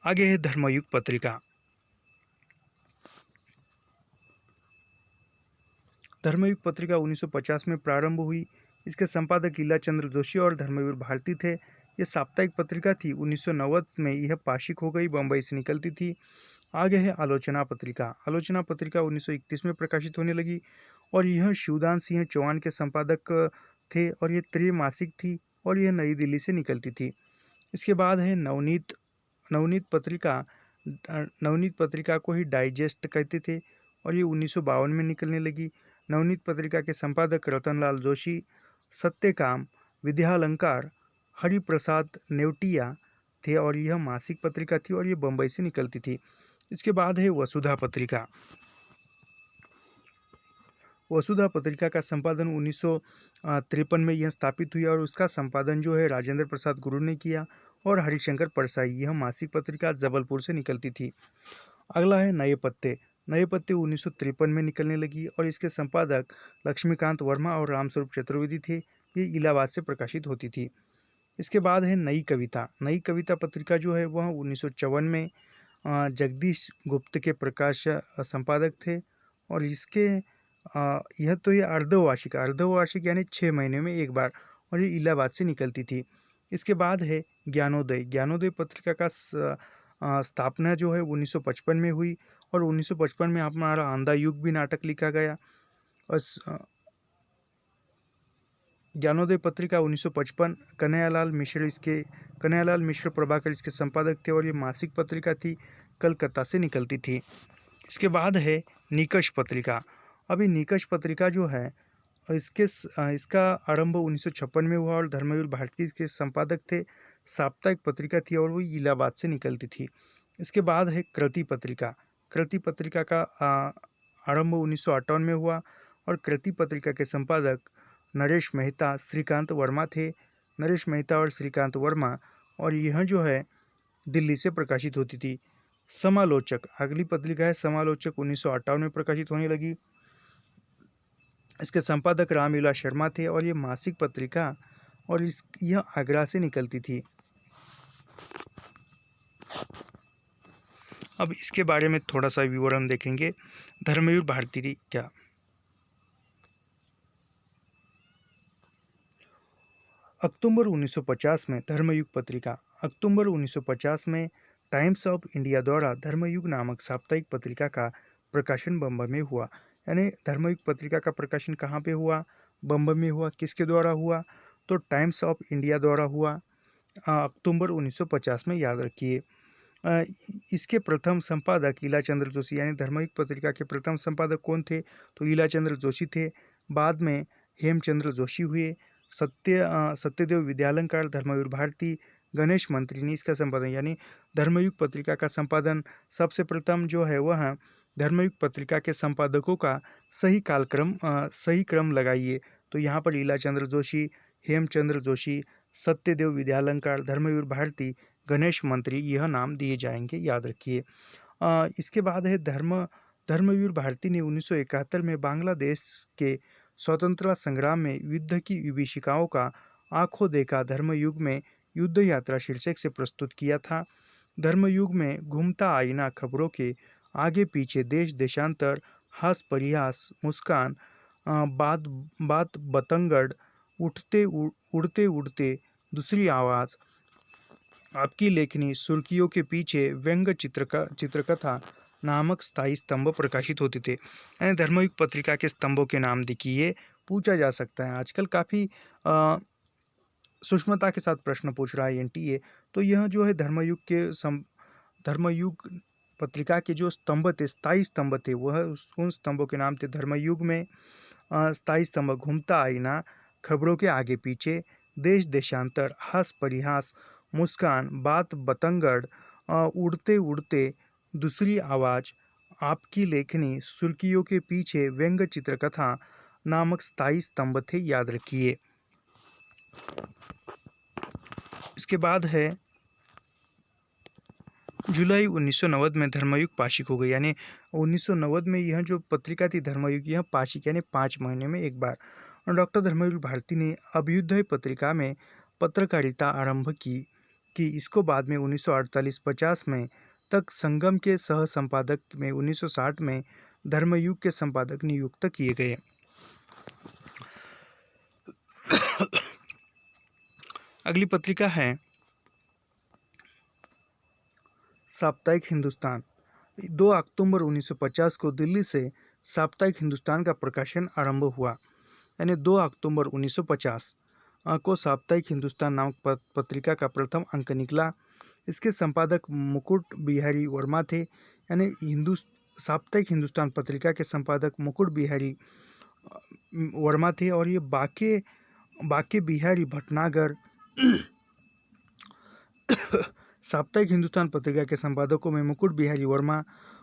आगे है धर्मयुग पत्रिका। धर्मयुग पत्रिका 1950 में प्रारंभ हुई। इसके संपादक लीला चंद्र जोशी और धर्मवीर भारती थे। ये साप्ताहिक पत्रिका थी। 1990 में यह पाक्षिक हो गई, बम्बई से निकलती थी। आगे है आलोचना पत्रिका। आलोचना पत्रिका 1931 में प्रकाशित होने लगी और यह शिवदान सिंह चौहान के संपादक थे और यह त्रैमासिक थी और यह नई दिल्ली से निकलती थी। इसके बाद है नवनीत। नवनीत पत्रिका को ही डाइजेस्ट कहते थे और ये 1952 में निकलने लगी। नवनीत पत्रिका के संपादक रतनलाल जोशी, सत्यकाम, विद्यालंकार, हरिप्रसाद नेवटिया थे और यह मासिक पत्रिका थी और ये बम्बई से निकलती थी। इसके बाद है वसुधा पत्रिका। वसुधा पत्रिका का संपादन 1953 में यह स्थापित हुई और उसका संपादन जो है राजेंद्र प्रसाद गुरु ने किया और हरिशंकर परसाई। यह मासिक पत्रिका जबलपुर से निकलती थी। अगला है नए पत्ते। नए पत्ते 1953 में निकलने लगी और इसके संपादक लक्ष्मीकांत वर्मा और रामस्वरूप चतुर्वेदी थे। ये इलाहाबाद से प्रकाशित होती थी। इसके बाद है नई कविता। नई कविता पत्रिका जो है वह 1954 में जगदीश गुप्त के प्रकाश संपादक थे और इसके यह तो ये अर्धवार्षिक यानी 6 महीने में एक बार, और ये इलाहाबाद से निकलती थी। इसके बाद है ज्ञानोदय। ज्ञानोदय पत्रिका का स्थापना जो है 1955 में हुई और 1955 में हमारा आंधा युग भी नाटक लिखा गया। और ज्ञानोदय पत्रिका 1955, कन्हैयालाल मिश्र प्रभाकर इसके संपादक थे और ये मासिक पत्रिका थी, कलकत्ता से निकलती थी। इसके बाद है निकष पत्रिका। अभी निकष पत्रिका जो है इसका आरंभ 1956 में हुआ और धर्मवीर भारती के संपादक थे। साप्ताहिक पत्रिका थी और वो इलाहाबाद से निकलती थी। इसके बाद है कृति पत्रिका। कृति पत्रिका का आरंभ 1958 में हुआ और कृति पत्रिका के संपादक नरेश मेहता, श्रीकांत वर्मा थे। नरेश मेहता और श्रीकांत वर्मा, और यह जो है दिल्ली से प्रकाशित होती थी। समालोचक, अगली पत्रिका है समालोचक, 1958 में प्रकाशित होने लगी। इसके संपादक रामविलास शर्मा थे और ये मासिक पत्रिका और यह आगरा से निकलती थी। अब इसके बारे में थोड़ा सा विवरण देखेंगे। धर्मवीर भारती क्या, अक्टूबर 1950 में धर्मयुग पत्रिका, अक्टूबर 1950 में टाइम्स ऑफ इंडिया द्वारा धर्मयुग नामक साप्ताहिक पत्रिका का प्रकाशन बम्बई में हुआ। यानी धर्मयुग पत्रिका का प्रकाशन कहाँ पे हुआ? बम्बई में हुआ। किसके द्वारा हुआ? तो टाइम्स ऑफ इंडिया द्वारा हुआ, अक्टूबर 1950 में, याद रखिए। इसके प्रथम संपादक ईलाचंद्र जोशी, यानी धर्मयुग पत्रिका के प्रथम संपादक कौन थे? तो ईलाचंद्र जोशी थे। बाद में हेमचंद्र जोशी हुए। सत्यदेव विद्यालंकार, धर्मवीर भारती, गणेश मंत्री ने इसका संपादन, यानी धर्मयुग पत्रिका का संपादन सबसे प्रथम जो है वह धर्मयुग पत्रिका के संपादकों का सही क्रम लगाइए। तो यहाँ पर ईलाचंद्र जोशी, हेमचंद्र जोशी, सत्यदेव विद्यालंकार, धर्मवीर भारती, गणेश मंत्री, यह नाम दिए जाएंगे, याद रखिए। इसके बाद है धर्मवीर भारती ने 1971 में बांग्लादेश के स्वतंत्रता संग्राम में युद्ध की विभीषिकाओं का आंखों देखा धर्मयुग में युद्ध यात्रा शीर्षक से प्रस्तुत किया था। धर्मयुग में घूमता आईना खबरों के आगे पीछे, देश देशांतर, हास परिहास, मुस्कान, बात बात बतंगड़, उड़ते उड़ते दूसरी आवाज़, आपकी लेखनी, सुर्खियों के पीछे, व्यंग चित्रकथा नामक स्थायी स्तंभ प्रकाशित होते थे। यानी धर्मयुग पत्रिका के स्तंभों के नाम देखिए, पूछा जा सकता है। आजकल काफ़ी सूक्ष्मता के साथ प्रश्न पूछ रहा है एनटीए। तो यह जो है धर्मयुग पत्रिका के जो स्तंभ थे, स्थायी स्तंभ थे, वह उन स्तंभों के नाम थे। धर्मयुग में स्थायी स्तंभ घूमता आईना, खबरों के आगे पीछे, देश देशांतर, हास परिहास, मुस्कान, बात बतंगड़, उड़ते उड़ते दूसरी आवाज़, आपकी लेखनी, सुर्खियों के पीछे, व्यंग चित्रकथा नामक स्थायी स्तंभ थे, याद रखिए। इसके बाद है जुलाई 1990 में धर्मयुग पाक्षिक हो गई। यानी 1990 में यह जो पत्रिका थी धर्मयुग, यह पाक्षिक, यानी 5 महीने में एक बार। डॉक्टर धर्मवीर भारती ने अभ्युदय पत्रिका में पत्रकारिता आरंभ की इसको बाद में 1948-50 में तक संगम के सह संपादक में 1960 में धर्मयुग के संपादक नियुक्त किए गए। अगली पत्रिका है साप्ताहिक हिंदुस्तान। 2 अक्टूबर 1950 को दिल्ली से साप्ताहिक हिंदुस्तान का प्रकाशन आरंभ हुआ। यानी 2 अक्टूबर 1950 को साप्ताहिक हिंदुस्तान नामक पत्रिका का प्रथम अंक निकला। इसके संपादक मुकुट बिहारी वर्मा थे। यानी साप्ताहिक हिंदुस्तान पत्रिका के संपादक मुकुट बिहारी वर्मा थे और ये बाके बिहारी भटनागर साप्ताहिक हिंदुस्तान पत्रिका के संपादकों में मुकुट बिहारी वर्मा,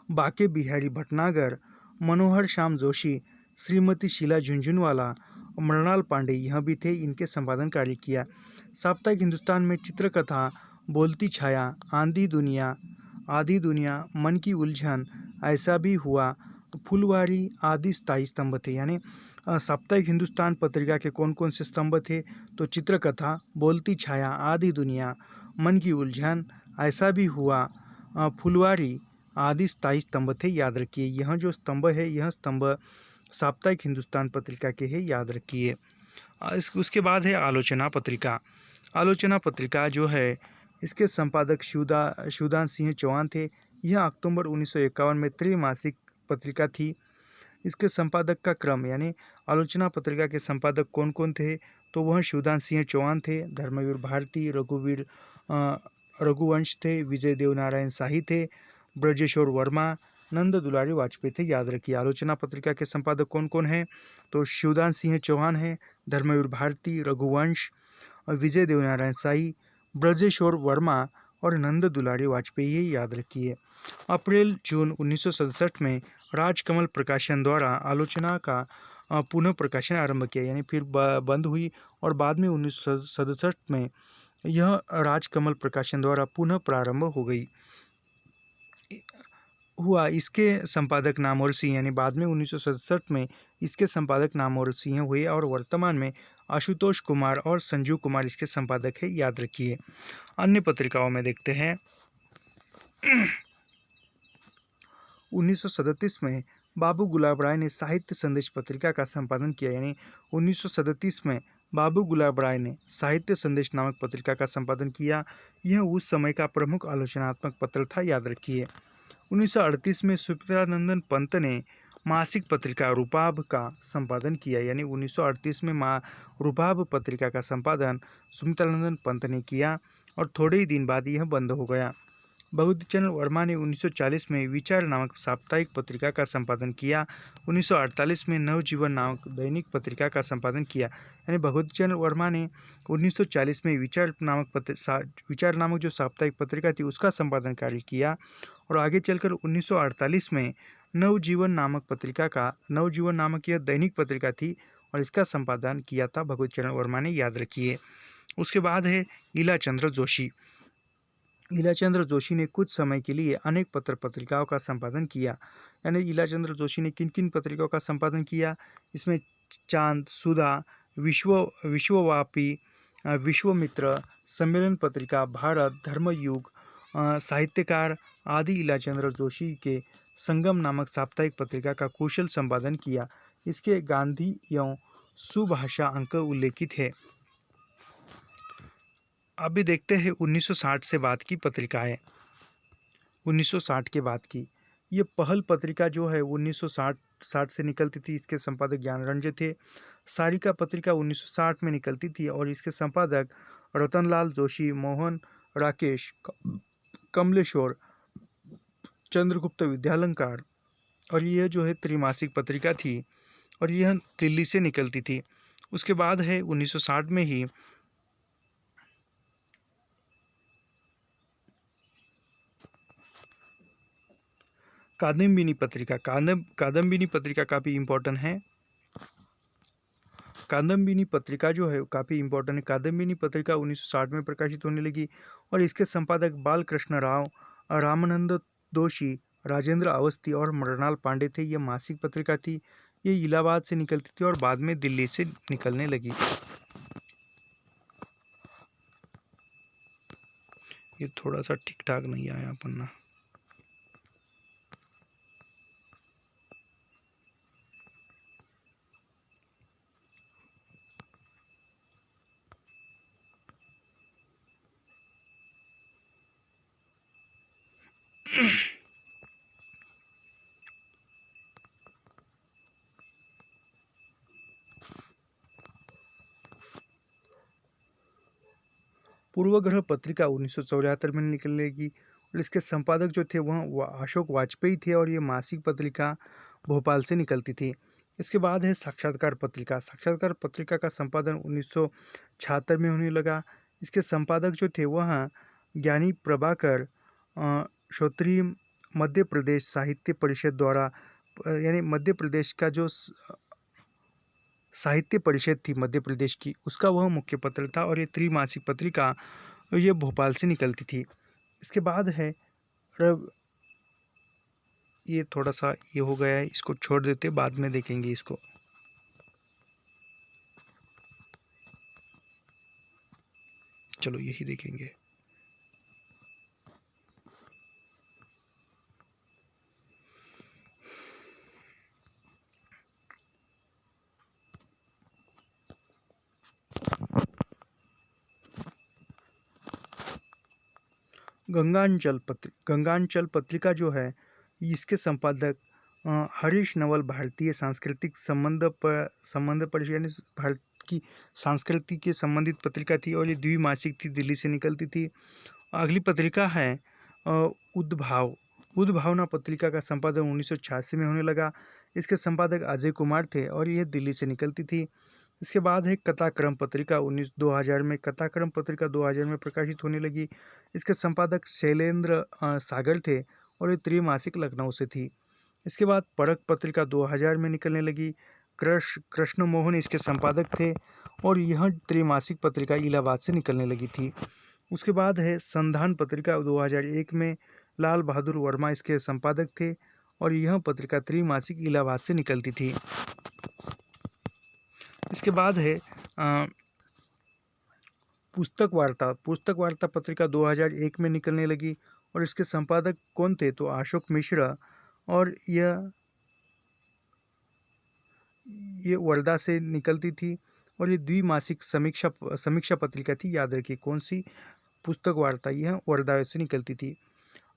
बाके बिहारी भटनागर, मनोहर श्याम जोशी, श्रीमती शीला झुंझुनवाला, मृणाल पांडे यह भी थे। इनके संपादन कार्य किया। साप्ताहिक हिंदुस्तान में चित्रकथा, बोलती छाया, आधी दुनिया, मन की उलझन, ऐसा भी हुआ, फुलवारी आदि स्थायी स्तंभ थे। यानी साप्ताहिक हिंदुस्तान पत्रिका के कौन कौन से स्तंभ थे? तो चित्रकथा, बोलती छाया, आधी दुनिया, मन की उलझन, ऐसा भी हुआ, फुलवारी आदि स्थायी स्तंभ थे, याद रखिए। यह जो स्तंभ है, यह स्तंभ साप्ताहिक हिंदुस्तान पत्रिका के है, याद रखिए। उसके बाद है आलोचना पत्रिका। आलोचना पत्रिका जो है, इसके संपादक शिवदान सिंह चौहान थे। यह अक्टूबर 1951 में त्रैमासिक पत्रिका थी। इसके संपादक का क्रम, यानी आलोचना पत्रिका के संपादक कौन कौन थे? तो वह शिवदान सिंह चौहान थे, धर्मवीर भारती, रघुवंश थे, विजय देवनारायण शाही थे, ब्रजेश्वर वर्मा, नंद दुलारी वाजपेयी थे, याद रखिए। आलोचना पत्रिका के संपादक कौन कौन हैं? तो शिवदान सिंह चौहान है, धर्मवीर भारती, रघुवंश, विजय देवनारायण शाही, ब्रजेश्वर वर्मा और नंद दुलारी वाजपेयी, याद रखिए। अप्रैल जून 1967 में राजकमल प्रकाशन द्वारा आलोचना का पुनः प्रकाशन आरंभ किया। यानी फिर बंद हुई और बाद में 1967 में यह राजकमल प्रकाशन द्वारा पुनः प्रारंभ हो गई। हुआ। इसके संपादक नामवर सिंह, यानी बाद में 1967 में इसके संपादक नामवर सिंह हुए और वर्तमान में आशुतोष कुमार और संजू कुमार इसके संपादक है, याद रखिए। अन्य पत्रिकाओं में देखते हैं। 1937 में बाबू गुलाब राय ने साहित्य संदेश पत्रिका का संपादन किया, यानी 1937 में बाबू गुलाब राय ने साहित्य संदेश नामक पत्रिका का संपादन किया। यह उस समय का प्रमुख आलोचनात्मक पत्र था, याद रखिए। 1938 में सुमित्रानंदन पंत ने मासिक पत्रिका रुबाब का संपादन किया, यानी 1938 में रुबाब पत्रिका का संपादन सुमित्रानंदन पंत ने किया और थोड़े ही दिन बाद यह बंद हो गया। बहुचरण वर्मा ने 1940 में विचार नामक साप्ताहिक पत्रिका का संपादन किया। 1948 में नवजीवन नामक दैनिक पत्रिका का संपादन किया, यानी बहुचरण वर्मा ने 1940 में विचार नामक जो साप्ताहिक पत्रिका थी उसका संपादन कार्य किया और आगे चलकर 1948 में नवजीवन नामक यह दैनिक पत्रिका थी और इसका संपादन किया था बहुचरण वर्मा ने, याद रखिए। उसके बाद है ईलाचंद्र जोशी। ईलाचंद्र जोशी ने कुछ समय के लिए अनेक पत्रिकाओं का संपादन किया, यानी ईलाचंद्र जोशी ने किन किन पत्रिकाओं का संपादन किया, इसमें चांद, सुधा, विश्वव्यापी, विश्वमित्र, सम्मेलन पत्रिका, भारत, धर्मयुग, साहित्यकार आदि। ईलाचंद्र जोशी के संगम नामक साप्ताहिक पत्रिका का कुशल संपादन किया। इसके गांधी एवं सुभाषा अंक उल्लेखित है। अभी देखते हैं 1960 से बाद की पत्रिकाएं। 1960 के बाद की ये पहल पत्रिका जो है 1960 से निकलती थी। इसके संपादक ज्ञानरंजन थे। सारिका पत्रिका 1960 में निकलती थी और इसके संपादक रतनलाल जोशी, मोहन राकेश, कमलेश्वर, चंद्रगुप्त विद्यालंकार, और यह जो है त्रैमासिक पत्रिका थी और यह दिल्ली से निकलती थी। उसके बाद है 1960 में ही कादम्बिनी पत्रिका। कादम्बिनी पत्रिका काफ़ी इम्पोर्टेंट है। कादम्बिनी पत्रिका जो है काफ़ी इम्पोर्टेंट है। कादम्बिनी पत्रिका 1960 में प्रकाशित होने लगी और इसके संपादक बालकृष्ण राव, रामानंद दोषी, राजेंद्र अवस्थी और मृणाल पांडे थे। यह मासिक पत्रिका थी। ये इलाहाबाद से निकलती थी और बाद में दिल्ली से निकलने लगी। ये थोड़ा सा ठीक ठाक नहीं आया पन्ना। पूर्वग्रह पत्रिका 1974 में निकलेगी और इसके संपादक जो थे वह अशोक वाजपेयी थे और ये मासिक पत्रिका भोपाल से निकलती थी। इसके बाद है साक्षात्कार पत्रिका। साक्षात्कार पत्रिका का संपादन 1976 में होने लगा। इसके संपादक जो थे वह ज्ञानी प्रभाकर श्रोत्री, मध्य प्रदेश साहित्य परिषद द्वारा, यानी मध्य प्रदेश का जो साहित्य परिषद थी मध्य प्रदेश की, उसका वह मुख्य पत्र था और ये त्रैमासिक पत्रिका ये भोपाल से निकलती थी। इसके बाद है ये थोड़ा सा ये हो गया है, इसको छोड़ देते, बाद में देखेंगे इसको। चलो यही देखेंगे। गंगांचल पत्रिका जो है इसके संपादक हरीश नवल भारतीय सांस्कृतिक संबंध पर, यानी भारत की संस्कृति के संबंधित पत्रिका थी और ये द्विमासिक थी, दिल्ली से निकलती थी। अगली पत्रिका है उद्भावना पत्रिका का संपादन 1986 में होने लगा। इसके संपादक अजय कुमार थे और यह दिल्ली से निकलती थी। इसके बाद है कथाक्रम पत्रिका 2000 में। कथाक्रम पत्रिका 2000 में प्रकाशित होने लगी। इसके संपादक शैलेंद्र सागर थे और ये त्रैमासिक लखनऊ से थी। इसके बाद परख पत्रिका 2000 में निकलने लगी। कृष्ण मोहन इसके संपादक थे और यह त्रैमासिक पत्रिका इलाहाबाद से निकलने लगी थी। उसके बाद है संधान पत्रिका 2001 में। लाल बहादुर वर्मा इसके संपादक थे और यह पत्रिका त्रैमासिक इलाहाबाद से निकलती थी। इसके बाद है पुस्तक वार्ता। पुस्तक वार्ता पत्रिका 2001 में निकलने लगी और इसके संपादक कौन थे? तो अशोक मिश्रा, और ये वर्धा से निकलती थी और ये द्विमासिक समीक्षा समीक्षा पत्रिका थी। याद रखिए कौन सी? पुस्तक वार्ता, यह वर्धा से निकलती थी।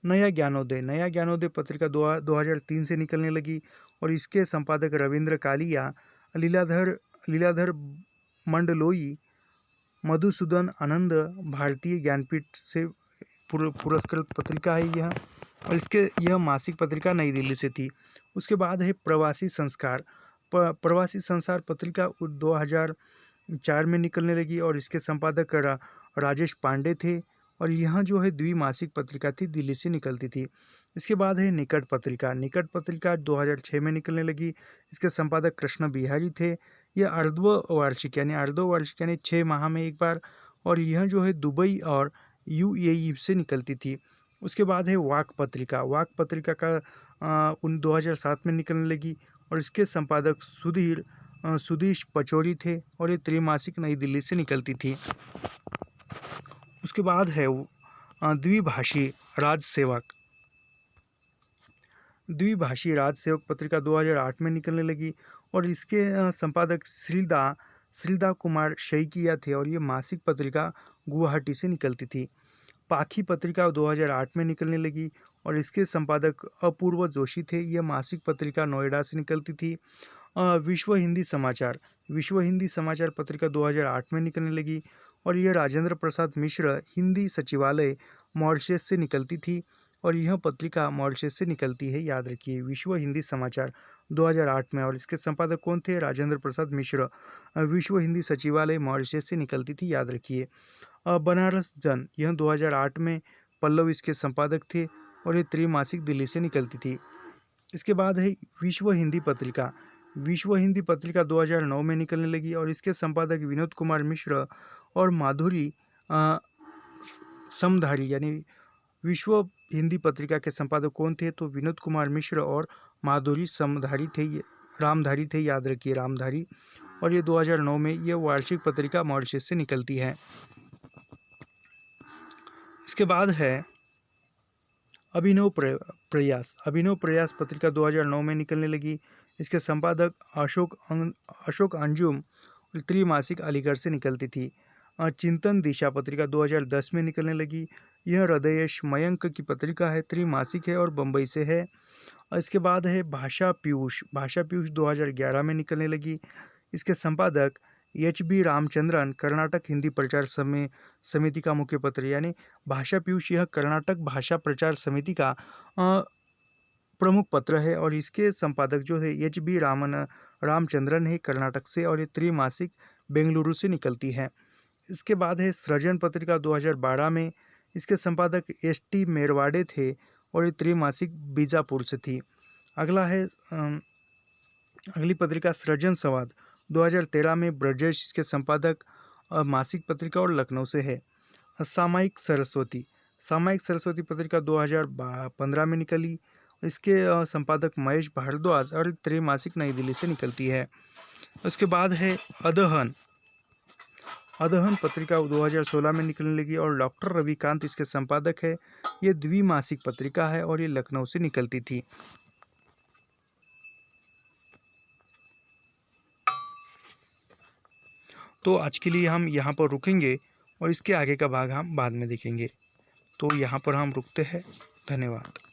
नया ज्ञानोदय। नया ज्ञानोदय पत्रिका 2003 से निकलने लगी और इसके संपादक रविंद्र कालिया, लीलाधर मंडलोई, मधुसूदन आनंद, भारतीय ज्ञानपीठ से पुरस्कृत पत्रिका है यह, और यह मासिक पत्रिका नई दिल्ली से थी। उसके बाद है प्रवासी संस्कार। प्रवासी संसार पत्रिका 2004 में निकलने लगी और इसके संपादक राजेश पांडे थे और यह जो है द्विमासिक पत्रिका थी, दिल्ली से निकलती थी। इसके बाद है निकट पत्रिका। निकट पत्रिका 2006 में निकलने लगी। इसके संपादक कृष्ण बिहारी थे। यह अर्धवार्षिक यानी 6 माह में एक बार, और यह जो है दुबई और UAE से निकलती थी। उसके बाद है वाक पत्रिका। वाक पत्रिका का 2007 में निकलने लगी और इसके संपादक सुधीश पचौरी थे और ये त्रैमासिक नई दिल्ली से निकलती थी। उसके बाद है द्विभाषी राजसेवक। द्विभाषी राजसेवक पत्रिका 2008 में निकलने लगी और इसके संपादक श्रीदा कुमार शैकिया थे और ये मासिक पत्रिका गुवाहाटी से निकलती थी। पाखी पत्रिका 2008 में निकलने लगी और इसके संपादक अपूर्व जोशी थे। यह मासिक पत्रिका नोएडा से निकलती थी। विश्व हिंदी समाचार। विश्व हिंदी समाचार पत्रिका 2008 में निकलने लगी और यह राजेंद्र प्रसाद मिश्र हिंदी सचिवालय मॉरिशस से निकलती थी और यह पत्रिका मॉरिशस से निकलती है। याद रखिए विश्व हिंदी समाचार 2008 में, और इसके संपादक कौन थे? राजेंद्र प्रसाद मिश्र। विश्व हिंदी सचिवालय मॉरिशस से निकलती थी। याद रखिए। बनारस जन, यह 2008 में, पल्लव इसके संपादक थे और ये त्रैमासिक दिल्ली से निकलती थी। इसके बाद है विश्व हिंदी पत्रिका। विश्व हिंदी पत्रिका 2009 में निकलने लगी और इसके संपादक विनोद कुमार मिश्र और माधुरी समधारी, यानी विश्व हिंदी पत्रिका के संपादक कौन थे? तो विनोद कुमार मिश्र और माधुरी समधारी थे, रामधारी थे। याद रखिए रामधारी। और ये 2009 में ये वार्षिक पत्रिका मॉरिशस से निकलती है। इसके बाद है अभिनव प्रयास। अभिनव प्रयास पत्रिका 2009 में निकलने लगी। इसके संपादक अशोक अंजुम, त्रैमासिक अलीगढ़ से निकलती थी। चिंतन दिशा पत्रिका 2010 में निकलने लगी। यह हृदयेश मयंक की पत्रिका है, त्रैमासिक है और बम्बई से है। इसके बाद है भाषा पीयूष। भाषा पीयूष 2011 में निकलने लगी। इसके संपादक HB रामचंद्रन, कर्नाटक हिंदी प्रचार समिति का मुख्य पत्र, यानी भाषा पीयूष यह कर्नाटक भाषा प्रचार समिति का प्रमुख पत्र है और इसके संपादक जो है HB रामचंद्रन है, कर्नाटक से, और ये त्रैमासिक बेंगलुरु से निकलती है। इसके बाद है सृजन पत्रिका 2012 में। इसके संपादक ST मेरवाड़े थे और ये त्रैमासिक बीजापुर से थी। अगली पत्रिका सृजन संवाद 2013 में, ब्रजेश इसके संपादक, मासिक पत्रिका और लखनऊ से है। सामायिक सरस्वती। सामायिक सरस्वती पत्रिका 2015 में निकली। इसके संपादक महेश भारद्वाज और त्रैमासिक नई दिल्ली से निकलती है। उसके बाद है अदहन। अदहन पत्रिका 2016 में निकलने लगी और डॉक्टर रविकांत इसके संपादक है। ये द्विमासिक पत्रिका है और ये लखनऊ से निकलती थी। तो आज के लिए हम यहाँ पर रुकेंगे और इसके आगे का भाग हम बाद में देखेंगे। तो यहाँ पर हम रुकते हैं। धन्यवाद।